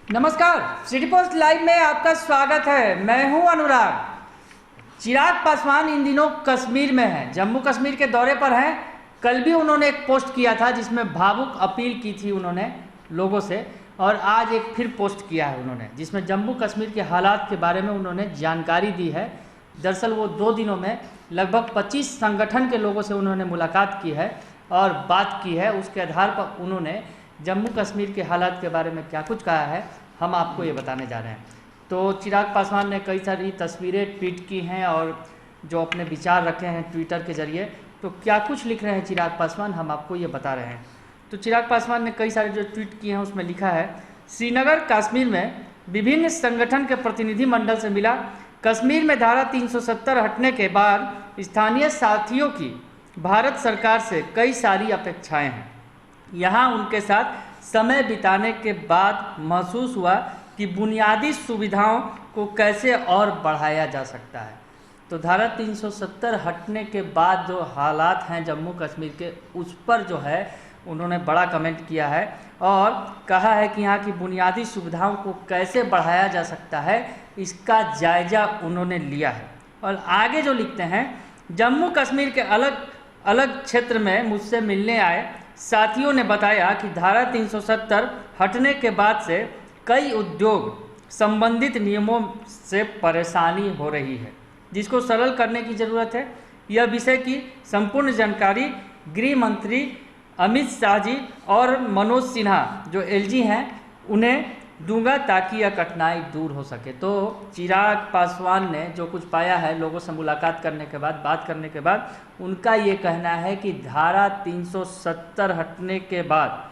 नमस्कार, city post live में आपका स्वागत है। मैं हूं अनुराग। चिराग पासवान इन दिनों कश्मीर में हैं, जम्मू कश्मीर के दौरे पर हैं। कल भी उन्होंने एक पोस्ट किया था जिसमें भावुक अपील की थी उन्होंने लोगों से, और आज एक फिर पोस्ट किया है उन्होंने जिसमें जम्मू कश्मीर के हालात के बारे में उन्होंने जानकारी दी है। दरअसल वो 2 दिनों में लगभग 25 संगठन के लोगों से उन्होंने मुलाकात की है और बात की है। उसके आधार पर उन्होंने जम्मू कश्मीर के हालात के बारे में क्या कुछ कहा है, हम आपको ये बताने जा रहे हैं। तो चिराग पासवान ने कई सारी तस्वीरें ट्वीट की हैं और जो अपने विचार रखे हैं ट्विटर के जरिए। तो क्या कुछ लिख रहे हैं चिराग पासवान, हम आपको ये बता रहे हैं। तो चिराग पासवान ने कई सारे जो ट्वीट किए हैं उसमें लिखा है, श्रीनगर कश्मीर में विभिन्न संगठन के प्रतिनिधि मंडल से मिला। कश्मीर में धारा 370 हटने के बाद स्थानीय साथियों की भारत सरकार से कई सारी अपेक्षाएं हैं। यहाँ उनके साथ समय बिताने के बाद महसूस हुआ कि बुनियादी सुविधाओं को कैसे और बढ़ाया जा सकता है। तो धारा 370 हटने के बाद जो हालात हैं जम्मू कश्मीर के, उस पर जो है उन्होंने बड़ा कमेंट किया है और कहा है कि यहाँ की बुनियादी सुविधाओं को कैसे बढ़ाया जा सकता है, इसका जायजा उन्होंने लिया है। और आगे जो लिखते हैं, जम्मू कश्मीर के अलग अलग क्षेत्र में मुझसे मिलने आए साथियों ने बताया कि धारा 370 हटने के बाद से कई उद्योग संबंधित नियमों से परेशानी हो रही है, जिसको सरल करने की ज़रूरत है। यह विषय की संपूर्ण जानकारी गृह मंत्री अमित शाह जी और मनोज सिन्हा जो एलजी हैं उन्हें दूंगा ताकि यह कठिनाई दूर हो सके। तो चिराग पासवान ने जो कुछ पाया है लोगों से मुलाकात करने के बाद, बात करने के बाद, उनका ये कहना है कि धारा 370 हटने के बाद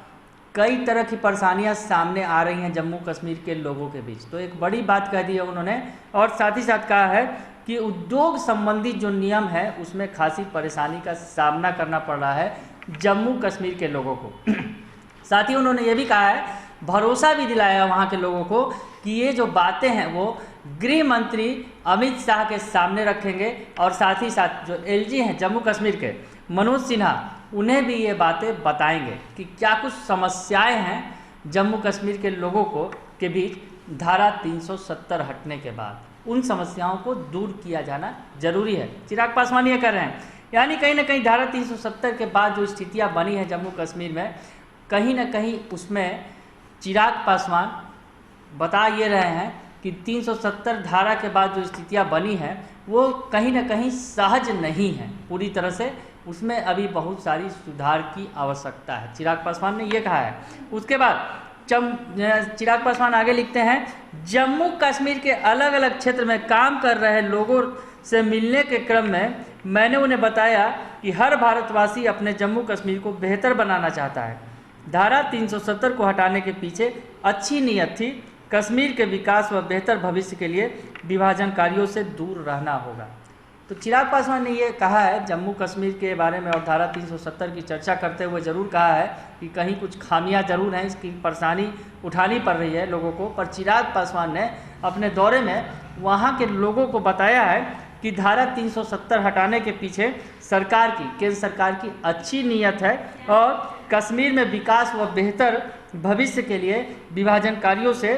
कई तरह की परेशानियां सामने आ रही हैं जम्मू कश्मीर के लोगों के बीच। तो एक बड़ी बात कह दी है उन्होंने और साथ ही साथ कहा है कि उद्योग संबंधी जो नियम है उसमें खासी परेशानी का सामना करना पड़ रहा है जम्मू कश्मीर के लोगों को। साथ ही उन्होंने ये भी कहा है, भरोसा भी दिलाया वहाँ के लोगों को कि ये जो बातें हैं वो गृह मंत्री अमित शाह के सामने रखेंगे और साथ ही साथ जो एलजी हैं जम्मू कश्मीर के मनोज सिन्हा, उन्हें भी ये बातें बताएंगे कि क्या कुछ समस्याएं हैं जम्मू कश्मीर के लोगों को के बीच धारा 370 हटने के बाद। उन समस्याओं को दूर किया जाना जरूरी है, चिराग पासवान ये कर रहे हैं। यानी कहीं ना कहीं धारा 370 के बाद जो स्थितियाँ बनी हैं जम्मू कश्मीर में, कहीं ना कहीं उसमें चिराग पासवान बता ये रहे हैं कि 370 धारा के बाद जो स्थितियाँ बनी हैं वो कहीं ना कहीं सहज नहीं है पूरी तरह से, उसमें अभी बहुत सारी सुधार की आवश्यकता है, चिराग पासवान ने ये कहा है। उसके बाद चिराग पासवान आगे लिखते हैं, जम्मू कश्मीर के अलग अलग क्षेत्र में काम कर रहे लोगों से मिलने के क्रम में मैंने उन्हें बताया कि हर भारतवासी अपने जम्मू कश्मीर को बेहतर बनाना चाहता है। धारा 370 को हटाने के पीछे अच्छी नीयत थी। कश्मीर के विकास व बेहतर भविष्य के लिए विभाजनकारियों से दूर रहना होगा। तो चिराग पासवान ने ये कहा है जम्मू कश्मीर के बारे में और धारा 370 की चर्चा करते हुए ज़रूर कहा है कि कहीं कुछ खामियां ज़रूर हैं, इसकी परेशानी उठानी पड़ रही है लोगों को। पर चिराग पासवान ने अपने दौरे में वहाँ के लोगों को बताया है कि धारा 370 हटाने के पीछे सरकार की, केंद्र सरकार की अच्छी नीयत है और कश्मीर में विकास व बेहतर भविष्य के लिए विभाजनकारियों से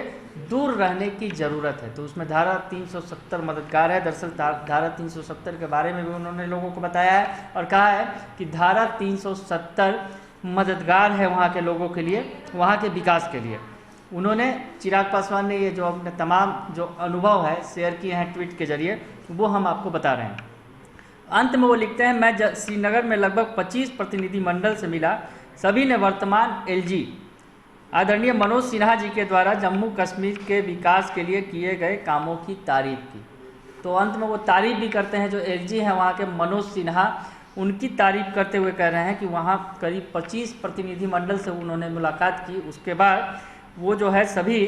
दूर रहने की ज़रूरत है। तो उसमें धारा 370 मददगार है। दरअसल धारा 370 के बारे में भी उन्होंने लोगों को बताया है और कहा है कि धारा 370 मददगार है वहाँ के लोगों के लिए, वहाँ के विकास के लिए। उन्होंने, चिराग पासवान ने ये जो अपने तमाम जो अनुभव है शेयर किए हैं ट्वीट के जरिए, वो हम आपको बता रहे हैं। अंत में वो लिखते हैं, मैं श्रीनगर में लगभग 25 प्रतिनिधि मंडल से मिला। सभी ने वर्तमान एलजी आदरणीय मनोज सिन्हा जी के द्वारा जम्मू कश्मीर के विकास के लिए किए गए कामों की तारीफ की। तो अंत में वो तारीफ भी करते हैं, जो एलजी हैं वहाँ के मनोज सिन्हा, उनकी तारीफ करते हुए कह रहे हैं कि वहाँ करीब 25 प्रतिनिधि मंडल से उन्होंने मुलाकात की। उसके बाद वो जो है सभी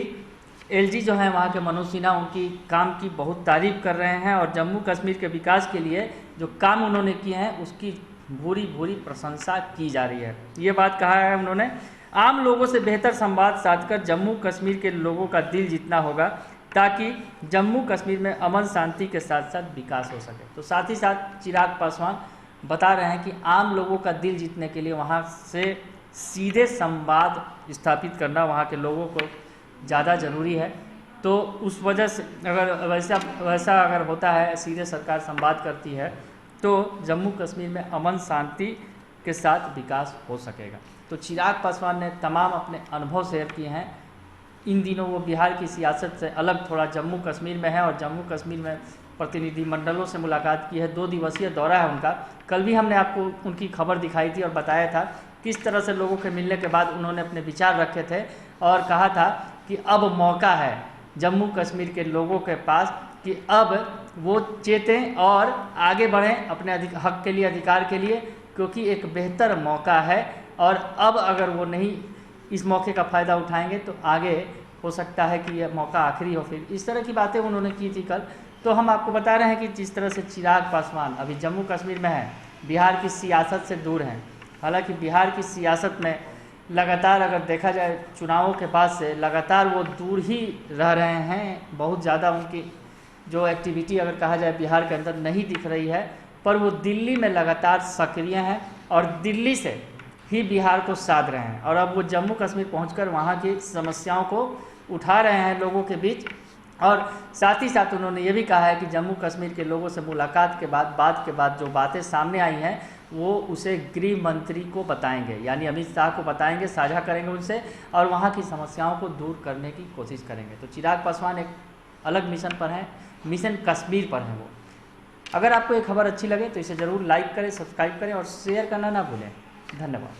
एलजी जो हैं वहाँ के मनोज सिन्हा, उनकी काम की बहुत तारीफ कर रहे हैं और जम्मू कश्मीर के विकास के लिए जो काम उन्होंने किए हैं उसकी भूरी भूरी प्रशंसा की जा रही है। ये बात कहा है उन्होंने। आम लोगों से बेहतर संवाद साधकर जम्मू कश्मीर के लोगों का दिल जीतना होगा ताकि जम्मू कश्मीर में अमन शांति के साथ साथ विकास हो सके। तो साथ ही साथ चिराग पासवान बता रहे हैं कि आम लोगों का दिल जीतने के लिए वहाँ से सीधे संवाद स्थापित करना, वहाँ के लोगों को ज़्यादा ज़रूरी है। तो उस वजह से अगर वैसा अगर होता है, सीधे सरकार संवाद करती है, तो जम्मू कश्मीर में अमन शांति के साथ विकास हो सकेगा। तो चिराग पासवान ने तमाम अपने अनुभव शेयर किए हैं। इन दिनों वो बिहार की सियासत से अलग थोड़ा जम्मू कश्मीर में है और जम्मू कश्मीर में प्रतिनिधिमंडलों से मुलाकात की है। 2 दिवसीय दौरा है उनका। कल भी हमने आपको उनकी खबर दिखाई थी और बताया था किस तरह से लोगों के मिलने के बाद उन्होंने अपने विचार रखे थे और कहा था कि अब मौका है जम्मू कश्मीर के लोगों के पास कि अब वो चेतें और आगे बढ़ें अपने हक के लिए, अधिकार के लिए, क्योंकि एक बेहतर मौका है। और अब अगर वो नहीं इस मौके का फ़ायदा उठाएंगे तो आगे हो सकता है कि यह मौका आखिरी हो। फिर इस तरह की बातें उन्होंने की थी कल। तो हम आपको बता रहे हैं कि जिस तरह से चिराग पासवान अभी जम्मू कश्मीर में है, बिहार की सियासत से दूर हैं। हालांकि बिहार की सियासत में लगातार अगर देखा जाए चुनावों के बाद से लगातार वो दूर ही रह रहे हैं। बहुत ज़्यादा उनकी जो एक्टिविटी अगर कहा जाए बिहार के अंदर नहीं दिख रही है, पर वो दिल्ली में लगातार सक्रिय हैं और दिल्ली से ही बिहार को साध रहे हैं। और अब वो जम्मू कश्मीर पहुंचकर वहाँ की समस्याओं को उठा रहे हैं लोगों के बीच। और साथ ही साथ उन्होंने ये भी कहा है कि जम्मू कश्मीर के लोगों से मुलाकात के बाद जो बातें सामने आई हैं वो उसे गृह मंत्री को बताएंगे, यानी अमित शाह को बताएंगे, साझा करेंगे उनसे और वहाँ की समस्याओं को दूर करने की कोशिश करेंगे। तो चिराग पासवान एक अलग मिशन पर हैं, मिशन कश्मीर पर हैं वो। अगर आपको ये खबर अच्छी लगे तो इसे ज़रूर लाइक करें, सब्सक्राइब करें और शेयर करना ना भूलें। धन्यवाद।